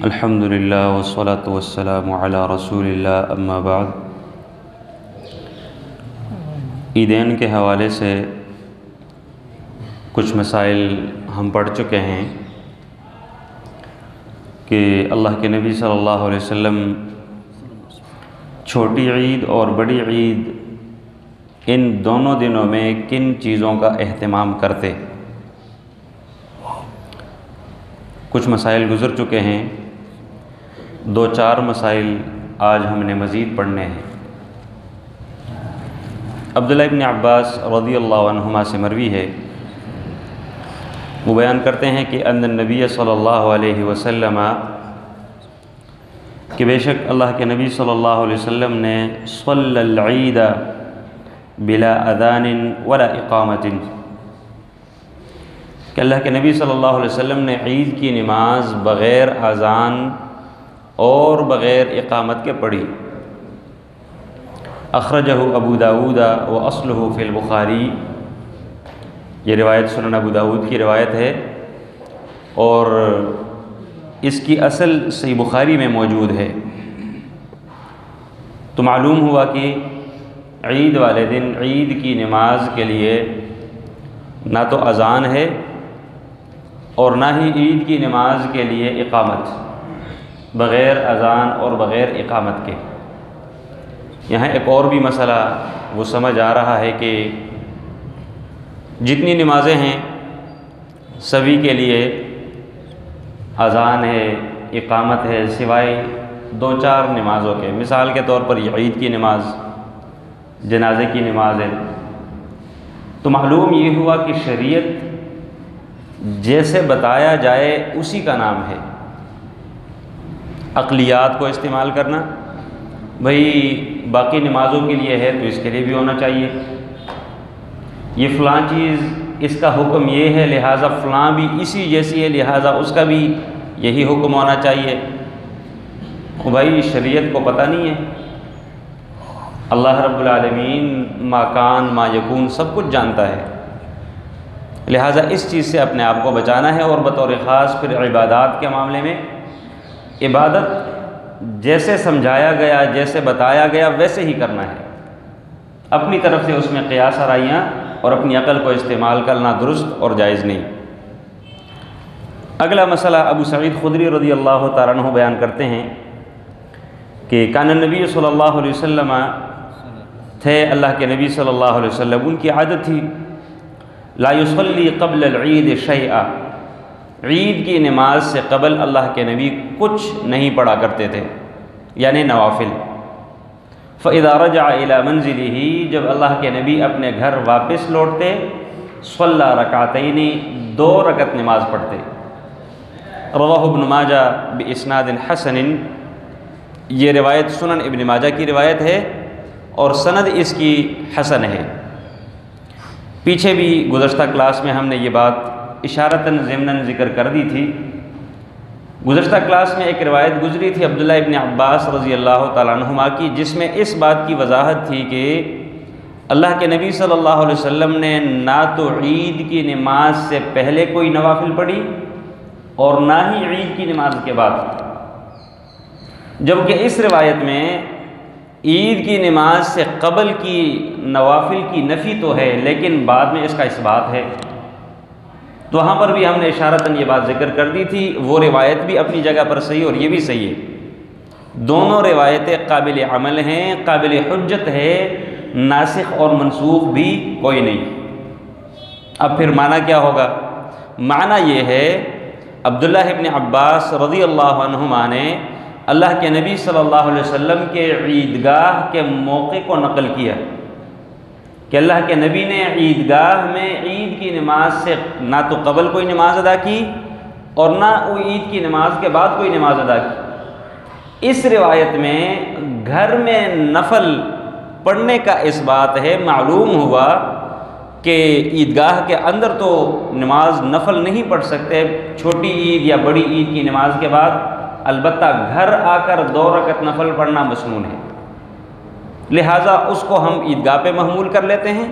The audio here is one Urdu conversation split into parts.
الحمدللہ والصلاة والسلام علی رسول اللہ اما بعد۔ عیدین کے حوالے سے کچھ مسائل ہم پڑھ چکے ہیں کہ اللہ کے نبی صلی اللہ علیہ وسلم چھوٹی عید اور بڑی عید ان دونوں دنوں میں کن چیزوں کا اہتمام کرتے۔ کچھ مسائل گزر چکے ہیں، دو چار مسائل آج ہم نے مزید پڑھنے ہیں۔ عبداللہ ابن عباس رضی اللہ عنہما سے مروی ہے، وہ بیان کرتے ہیں کہ ان النبی صلی اللہ علیہ وسلم کہ بے شک اللہ کے نبی صلی اللہ علیہ وسلم نے صلی العید بلا اذان ولا اقامت، کہ اللہ کے نبی صلی اللہ علیہ وسلم نے عید کی نماز بغیر اذان اور بغیر اقامت کے پڑھی۔ اخرجہ ابو داود واصلہ فی البخاری، یہ روایت سنن ابو داود کی روایت ہے اور اس کی اصل صحیح بخاری میں موجود ہے۔ تو معلوم ہوا کہ عید والے دن عید کی نماز کے لیے نہ تو اذان ہے اور نہ ہی عید کی نماز کے لیے اقامت، بغیر اذان اور بغیر اقامت کے۔ یہاں ایک اور بھی مسئلہ وہ سمجھ آ رہا ہے کہ جتنی نمازیں ہیں سبھی کے لیے اذان ہے، اقامت ہے، سوائے دو چار نمازوں کے۔ مثال کے طور پر یہ عید کی نماز، جنازے کی نماز ہے۔ تو معلوم یہ ہوا کہ شریعت جیسے بتایا جائے اسی کا نام ہے۔ عقلیات کو استعمال کرنا، بھئی باقی نمازوں کے لیے ہے تو اس کے لیے بھی ہونا چاہیے، یہ فلاں چیز اس کا حکم یہ ہے لہٰذا فلاں بھی اسی جیسی ہے لہٰذا اس کا بھی یہی حکم ہونا چاہیے۔ بھائی شریعت کو پتہ نہیں ہے، اللہ رب العالمین ما کان ما یکون سب کچھ جانتا ہے، لہٰذا اس چیز سے اپنے آپ کو بچانا ہے۔ اور بطور خاص پھر عبادات کے معاملے میں عبادت جیسے سمجھایا گیا، جیسے بتایا گیا ویسے ہی کرنا ہے، اپنی طرف سے اس میں قیاس آرائیاں اور اپنی عقل کو استعمال کرنا درست اور جائز نہیں۔ اگلا مسئلہ ابو سعید خدری رضی اللہ تعالیٰ عنہ بیان کرتے ہیں کہ کان النبی صلی اللہ علیہ وسلم تھے اللہ کے نبی صلی اللہ علیہ وسلم، ان کی عادت تھی لا یصلی قبل العید شیئا، عید کی نماز سے قبل اللہ کے نبی کچھ نہیں پڑھا کرتے تھے، یعنی نوافل۔ فَإِذَا رَجَعَ إِلَى مَنْزِلِهِ، جب اللہ کے نبی اپنے گھر واپس لوٹتے صلی رکعتین، دو رکعت نماز پڑھتے۔ رواہ ابن ماجہ بإسناد حسن، یہ روایت سنن ابن ماجہ کی روایت ہے اور سند اس کی حسن ہے۔ پیچھے بھی گزشتہ کلاس میں ہم نے یہ بات اشارتاً ضمناً ذکر کر دی تھی۔ گزشتہ کلاس میں ایک روایت گزری تھی عبداللہ ابن عباس رضی اللہ تعالیٰ عنہما کی، جس میں اس بات کی وضاحت تھی کہ اللہ کے نبی صلی اللہ علیہ وسلم نے نہ تو عید کی نماز سے پہلے کوئی نوافل پڑھی اور نہ ہی عید کی نماز کے بعد، جبکہ اس روایت میں عید کی نماز سے قبل کی نوافل کی نفی تو ہے لیکن بعد میں اس کا اثبات ہے۔ تو وہاں پر بھی ہم نے اشارتاً یہ بات ذکر کر دی تھی، وہ روایت بھی اپنی جگہ پر صحیح اور یہ بھی صحیح ہے، دونوں روایتیں قابل عمل ہیں، قابل حجت ہے، ناسخ اور منسوخ بھی کوئی نہیں۔ اب پھر معنی کیا ہوگا؟ معنی یہ ہے عبداللہ ابن عباس رضی اللہ عنہما نے اللہ کے نبی صلی اللہ علیہ وسلم کے عیدگاہ کے موقع کو نقل کیا کہ اللہ کے نبی نے عیدگاہ میں عید کی نماز سے نہ تو قبل کوئی نماز ادا کی اور نہ وہ عید کی نماز کے بعد کوئی نماز ادا کی۔ اس روایت میں گھر میں نفل پڑھنے کا اس بات ہے، معلوم ہوا کہ عیدگاہ کے اندر تو نماز نفل نہیں پڑھ سکتے چھوٹی عید یا بڑی عید کی نماز کے بعد، البتہ گھر آ کر دو رکعت نفل پڑھنا مسنون ہے، لہٰذا اس کو ہم عیدگاہ پہ محمول کر لیتے ہیں۔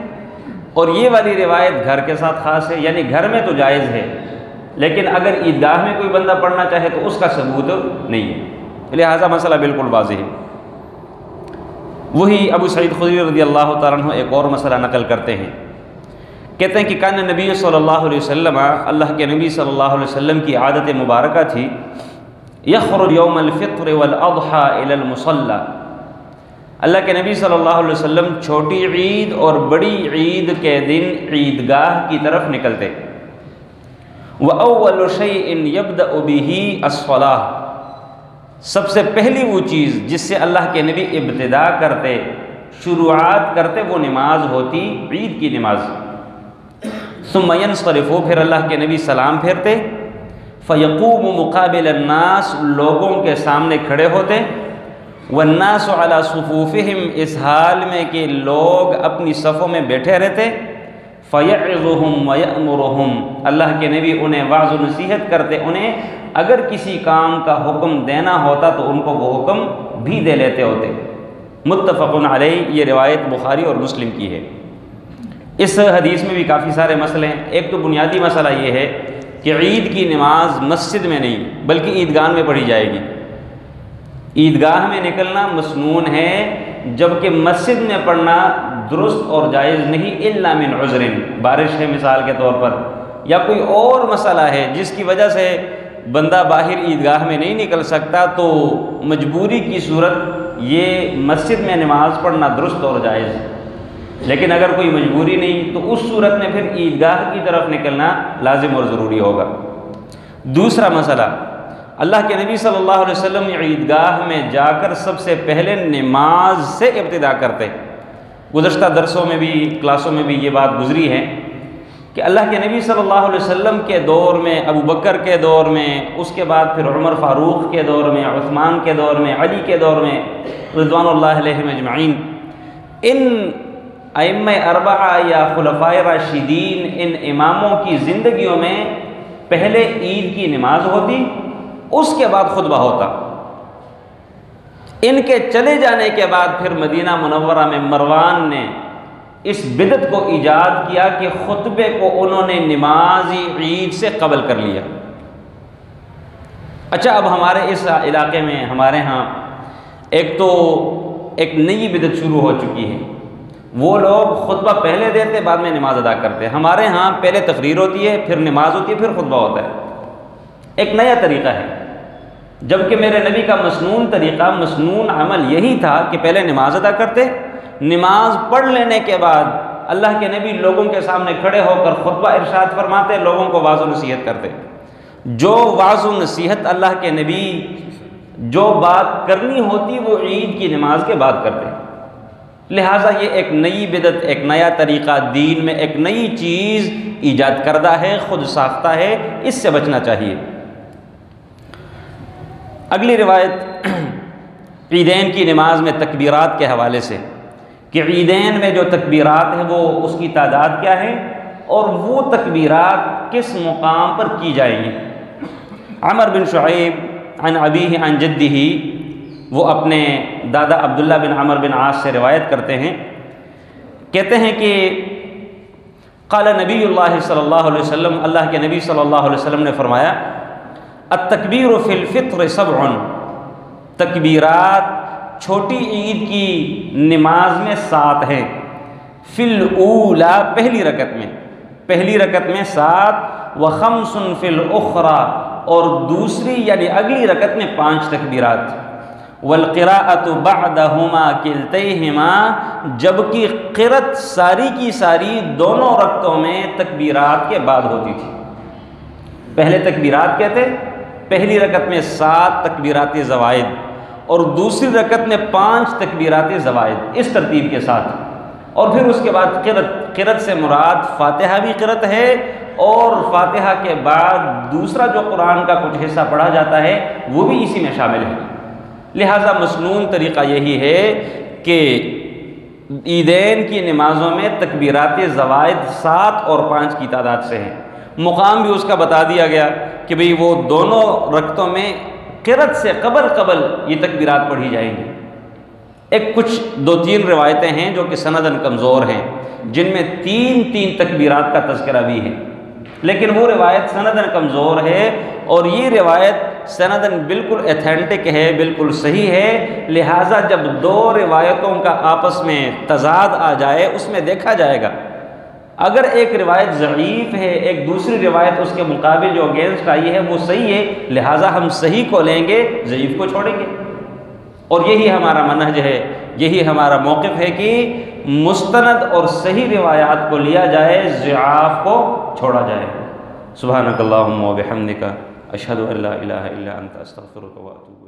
اور یہ والی روایت گھر کے ساتھ خاص ہے، یعنی گھر میں تو جائز ہے لیکن اگر عیدگاہ میں کوئی بندہ پڑھنا چاہے تو اس کا ثبوت نہیں ہے، لہٰذا مسئلہ بالکل واضح ہے۔ وہی ابو سعید خدری رضی اللہ تعالیٰ عنہ ایک اور مسئلہ نقل کرتے ہیں، کہتے ہیں کہ کان نبی صلی اللہ علیہ وسلم، اللہ کے نبی صلی اللہ علیہ وسلم کی عادت مبارکہ تھی، یخرج یوم الفطر والاضحیٰ الی المصلی، اللہ کے نبی صلی اللہ علیہ وسلم چھوٹی عید اور بڑی عید کے دن عیدگاہ کی طرف نکلتے۔ وَأَوَّلُ شَيْءٍ يَبْدَأُ بِهِ الصَّلَاةُ، سب سے پہلی وہ چیز جس سے اللہ کے نبی ابتدا کرتے، شروعات کرتے، وہ نماز ہوتی عید کی نماز۔ ثم ينصرف، پھر اللہ کے نبی سلام پھیرتے، فیقوم مقابل الناس، لوگوں کے سامنے کھڑے ہوتے، والناس علی صفوفہم، اس حال میں کہ لوگ اپنی صفوں میں بیٹھے رہتے، فیعظہم ویأمرہم، اللہ کے نبی انہیں وعظ و نصیحت کرتے، انہیں اگر کسی کام کا حکم دینا ہوتا تو ان کو وہ حکم بھی دے لیتے ہوتے۔ متفق علیہ، یہ روایت بخاری اور مسلم کی ہے۔ اس حدیث میں بھی کافی سارے مسئلے ہیں۔ ایک تو بنیادی مسئلہ یہ ہے کہ عید کی نماز مسجد میں نہیں بلکہ عیدگاہ میں پڑھی جائے گی۔ عیدگاہ میں نکلنا مسنون ہے، جبکہ مسجد میں پڑھنا درست اور جائز نہیں، الا من عذر، بارش ہے مثال کے طور پر، یا کوئی اور مسئلہ ہے جس کی وجہ سے بندہ باہر عیدگاہ میں نہیں نکل سکتا، تو مجبوری کی صورت یہ مسجد میں نماز پڑھنا درست اور جائز۔ لیکن اگر کوئی مجبوری نہیں تو اس صورت میں پھر عیدگاہ کی طرف نکلنا لازم اور ضروری ہوگا۔ دوسرا مسئلہ، اللہ کے نبی صلی اللہ علیہ وسلم عیدگاہ میں جا کر سب سے پہلے نماز سے ابتدا کرتے۔ گزشتہ درسوں میں بھی، کلاسوں میں بھی یہ بات گزری ہے کہ اللہ کے نبی صلی اللہ علیہ وسلم کے دور میں، ابو بکر کے دور میں، اس کے بعد پھر عمر فاروق کے دور میں، عثمان کے دور میں، علی کے دور میں، رضوان اللہ علیہم اجمعین، ان ائمہ اربعہ یا خلفائے راشدین، ان اماموں کی زندگیوں میں پہلے عید کی نماز ہوتی، اس کے بعد خطبہ ہوتا۔ ان کے چلے جانے کے بعد پھر مدینہ منورہ میں مروان نے اس بدعت کو ایجاد کیا کہ خطبے کو انہوں نے نماز عید سے قبل کر لیا۔ اچھا، اب ہمارے اس علاقے میں، ہمارے ہاں ایک نئی بدعت شروع ہو چکی ہے۔ وہ لوگ خطبہ پہلے دیتے، بعد میں نماز ادا کرتے۔ ہمارے ہاں پہلے تقریر ہوتی ہے، پھر نماز ہوتی ہے، پھر خطبہ ہوتا ہے۔ ایک نیا طریقہ ہے، جبکہ میرے نبی کا مسنون طریقہ، مسنون عمل یہی تھا کہ پہلے نماز ادا کرتے، نماز پڑھ لینے کے بعد اللہ کے نبی لوگوں کے سامنے کھڑے ہو کر خطبہ ارشاد فرماتے، لوگوں کو واعظ و نصیحت کرتے۔ جو واعظ و نصیحت اللہ کے نبی جو بات کرنی ہوتی وہ عید کی نماز کے بعد کرتے۔ لہٰذا یہ ایک نئی بدعت، ایک نیا طریقہ دین میں، ایک نئی چیز ایجاد کردہ ہے، خود ساختہ ہے، اس سے بچنا چاہیے۔ اگلی روایت عیدین کی نماز میں تکبیرات کے حوالے سے، کہ عیدین میں جو تکبیرات ہیں وہ اس کی تعداد کیا ہے اور وہ تکبیرات کس مقام پر کی جائیں گی۔ عمر بن شعیب عن ابیہ عن جدہ، وہ اپنے دادا عبداللہ بن عمر بن عاص سے روایت کرتے ہیں، کہتے ہیں کہ قال نبی اللہ صلی اللہ علیہ وسلم، اللہ کے نبی صلی اللہ علیہ وسلم نے فرمایا، التکبیر فی الفطر سبع، تکبیرات چھوٹی عید کی نماز میں 7 ہیں، فی الاولی، پہلی رکعت میں 7، وخمس فی الاخری، اور دوسری یعنی اگلی رکعت میں 5 تکبیرات، والقراءۃ بعدہما کلتیہما، جبکہ قرأت ساری کی ساری دونوں رکعتوں میں تکبیرات کے بعد ہوتی تھی۔ پہلے تکبیرات کہتے، پہلی رکعت میں 7 تکبیرات زوائد اور دوسری رکعت میں 5 تکبیرات زوائد، اس ترتیب کے ساتھ۔ اور پھر اس کے بعد قرأت سے مراد فاتحہ بھی قرأت ہے، اور فاتحہ کے بعد دوسرا جو قرآن کا کچھ حصہ پڑھا جاتا ہے وہ بھی اسی میں شامل ہے۔ لہٰذا مسنون طریقہ یہی ہے کہ عیدین کی نمازوں میں تکبیرات زوائد 7 اور 5 کی تعداد سے ہیں۔ مقام بھی اس کا بتا دیا گیا کہ بھئی وہ دونوں رکعتوں میں قرأت سے قبل یہ تکبیرات پڑھی جائیں گی۔ ایک کچھ 2-3 روایتیں ہیں جو کہ سنداً کمزور ہیں، جن میں 3 تکبیرات کا تذکرہ بھی ہے، لیکن وہ روایت سندن کمزور ہے اور یہ روایت سندن بالکل ایتھینٹک ہے، بالکل صحیح ہے، لہٰذا جب دو روایتوں کا آپس میں تضاد آ جائے اس میں دیکھا جائے گا، اگر ایک روایت ضعیف ہے، ایک دوسری روایت اس کے مقابل جو اگینسٹ آئی ہے وہ صحیح ہے، لہٰذا ہم صحیح کو لیں گے، ضعیف کو چھوڑیں گے۔ اور یہی ہمارا منہج ہے، یہی ہمارا موقف ہے کہ مستند اور صحیح روایات کو لیا جائے، ضعاف کو چھوڑا جائے۔ سبحانک اللہم و بحمدک، اشہد ان لا الہ الا انت، استغفرک و اتوب۔